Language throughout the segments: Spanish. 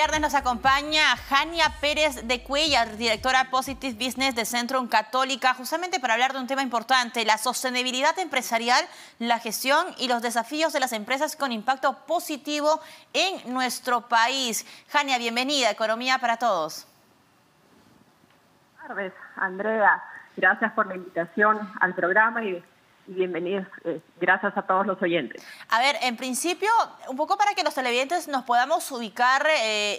viernes nos acompaña Jania Pérez de Cuellar, directora Positive Business de Centrum Católica, justamente para hablar de un tema importante, la sostenibilidad empresarial, la gestión y los desafíos de las empresas con impacto positivo en nuestro país. Jania, bienvenida, Economía para Todos. Buenas tardes, Andrea. Gracias por la invitación al programa y bienvenidos. Gracias a todos los oyentes. A ver, en principio, un poco para que los televidentes nos podamos ubicar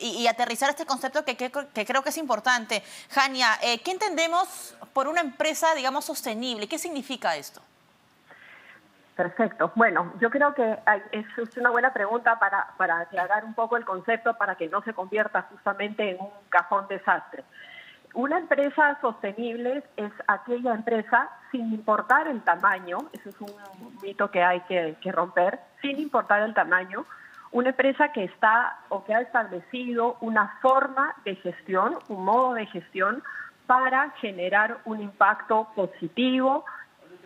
y aterrizar este concepto que creo que es importante. Jania, ¿qué entendemos por una empresa, digamos, sostenible? ¿Qué significa esto? Perfecto. Bueno, yo creo que es una buena pregunta para aclarar un poco el concepto para que no se convierta justamente en un cajón desastre. Una empresa sostenible es aquella empresa, sin importar el tamaño, eso es un mito que hay que romper, sin importar el tamaño, una empresa que está o que ha establecido una forma de gestión, un modo de gestión para generar un impacto positivo,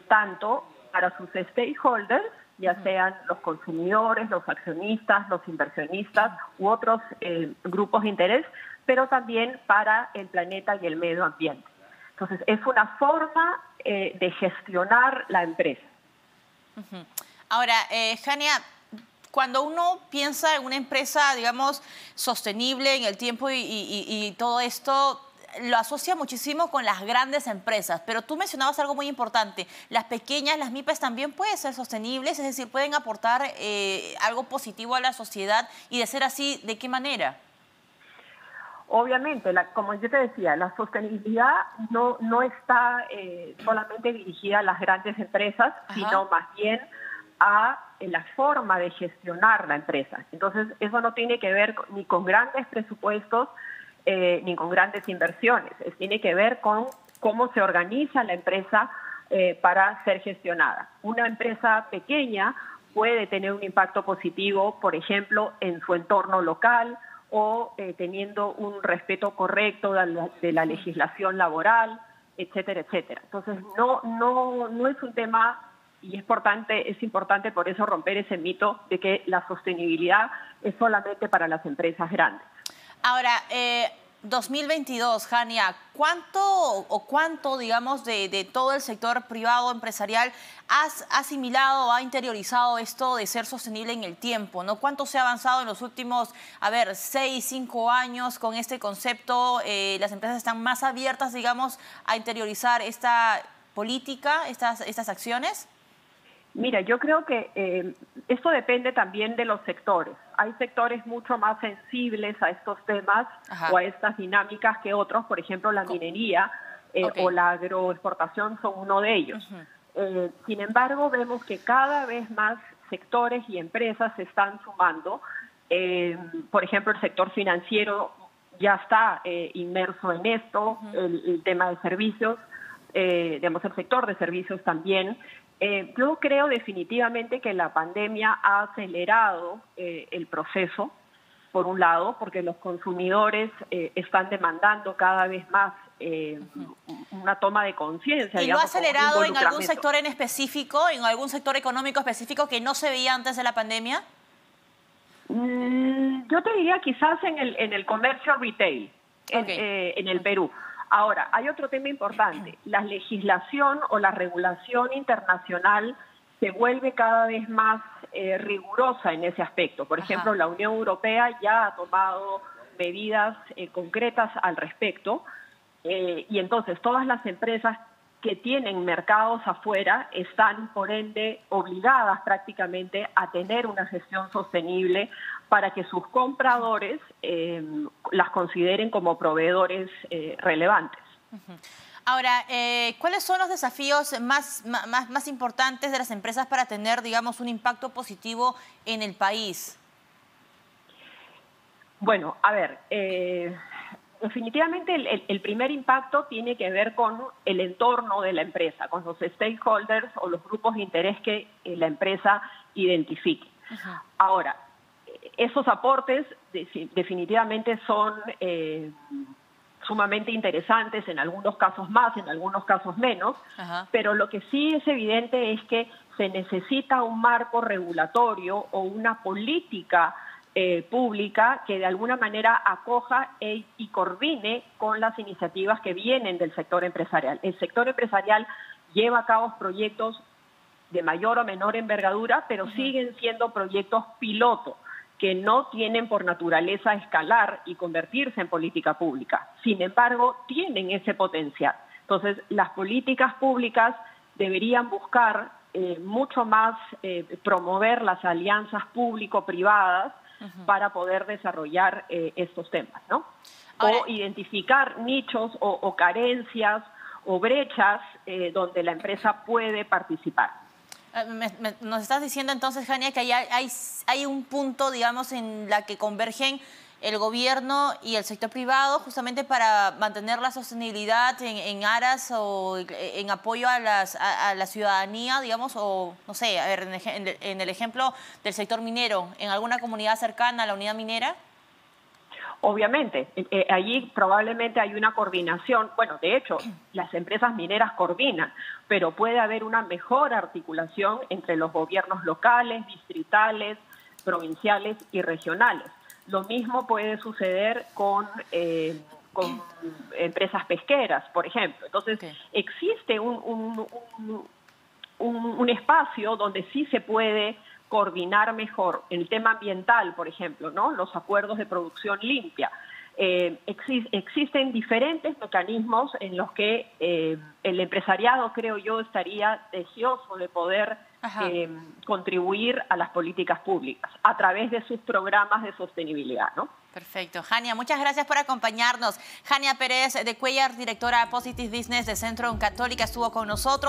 tanto para sus stakeholders, ya sean los consumidores, los accionistas, los inversionistas u otros grupos de interés, pero también para el planeta y el medio ambiente. Entonces, es una forma de gestionar la empresa. Ahora, Jania, cuando uno piensa en una empresa, digamos, sostenible en el tiempo y todo esto, lo asocia muchísimo con las grandes empresas, pero tú mencionabas algo muy importante, las pequeñas, las MIPES también pueden ser sostenibles, es decir, pueden aportar algo positivo a la sociedad, y de ser así, ¿de qué manera? Obviamente, como yo te decía, la sostenibilidad no está solamente dirigida a las grandes empresas, sino más bien a la forma de gestionar la empresa. Entonces, eso no tiene que ver ni con grandes presupuestos ni con grandes inversiones. Tiene que ver con cómo se organiza la empresa para ser gestionada. Una empresa pequeña puede tener un impacto positivo, por ejemplo, en su entorno local, o teniendo un respeto correcto de la legislación laboral, etcétera, etcétera. Entonces, no es un tema, y es importante por eso romper ese mito de que la sostenibilidad es solamente para las empresas grandes. Ahora, 2022, Jania, ¿cuánto, digamos, de todo el sector privado empresarial has asimilado o ha interiorizado esto de ser sostenible en el tiempo, ¿no? ¿Cuánto se ha avanzado en los últimos, 6, 5 años con este concepto? Las empresas están más abiertas, digamos, a interiorizar esta política, estas acciones. Mira, yo creo que esto depende también de los sectores. Hay sectores mucho más sensibles a estos temas o a estas dinámicas que otros. Por ejemplo, la minería o la agroexportación son uno de ellos. Sin embargo, vemos que cada vez más sectores y empresas se están sumando. Por ejemplo, el sector financiero ya está inmerso en esto, el tema de servicios, digamos, el sector de servicios también. Yo creo definitivamente que la pandemia ha acelerado el proceso, por un lado, porque los consumidores están demandando cada vez más una toma de conciencia. ¿Y lo ha acelerado en algún sector en específico, en algún sector económico específico que no se veía antes de la pandemia? Yo te diría quizás en el comercio retail, en el Perú. Ahora, hay otro tema importante. La legislación o la regulación internacional se vuelve cada vez más rigurosa en ese aspecto. Por ejemplo, la Unión Europea ya ha tomado medidas concretas al respecto y entonces todas las empresas que tienen mercados afuera están, por ende, obligadas prácticamente a tener una gestión sostenible para que sus compradores las consideren como proveedores relevantes. Ahora, ¿cuáles son los desafíos más importantes de las empresas para tener, digamos, un impacto positivo en el país? Bueno, a ver, definitivamente el primer impacto tiene que ver con el entorno de la empresa, con los stakeholders o los grupos de interés que la empresa identifique. Ahora, esos aportes definitivamente son sumamente interesantes, en algunos casos más, en algunos casos menos, pero lo que sí es evidente es que se necesita un marco regulatorio o una política pública que de alguna manera acoja y coordine con las iniciativas que vienen del sector empresarial. El sector empresarial lleva a cabo proyectos de mayor o menor envergadura, pero siguen siendo proyectos piloto, que no tienen por naturaleza escalar y convertirse en política pública. Sin embargo, tienen ese potencial. Entonces, las políticas públicas deberían buscar mucho más promover las alianzas público-privadas para poder desarrollar estos temas, ¿no? Ahora, o identificar nichos o carencias o brechas donde la empresa puede participar. Nos estás diciendo entonces, Jania, que hay un punto, digamos, en la que convergen el gobierno y el sector privado justamente para mantener la sostenibilidad en aras o en apoyo a la ciudadanía, digamos, o no sé, a ver, en el ejemplo del sector minero, ¿en alguna comunidad cercana a la unidad minera? Obviamente, allí probablemente hay una coordinación. Bueno, de hecho, las empresas mineras coordinan, pero puede haber una mejor articulación entre los gobiernos locales, distritales, provinciales y regionales. Lo mismo puede suceder con empresas pesqueras, por ejemplo. Entonces, existe un espacio donde sí se puede coordinar mejor el tema ambiental, por ejemplo, ¿no? Los acuerdos de producción limpia. Existen diferentes mecanismos en los que el empresariado, creo yo, estaría deseoso de poder contribuir a las políticas públicas a través de sus programas de sostenibilidad, ¿no? Perfecto. Jania, muchas gracias por acompañarnos. Jania Pérez de Cuellar, directora Positive Business de Centro Católica, estuvo con nosotros.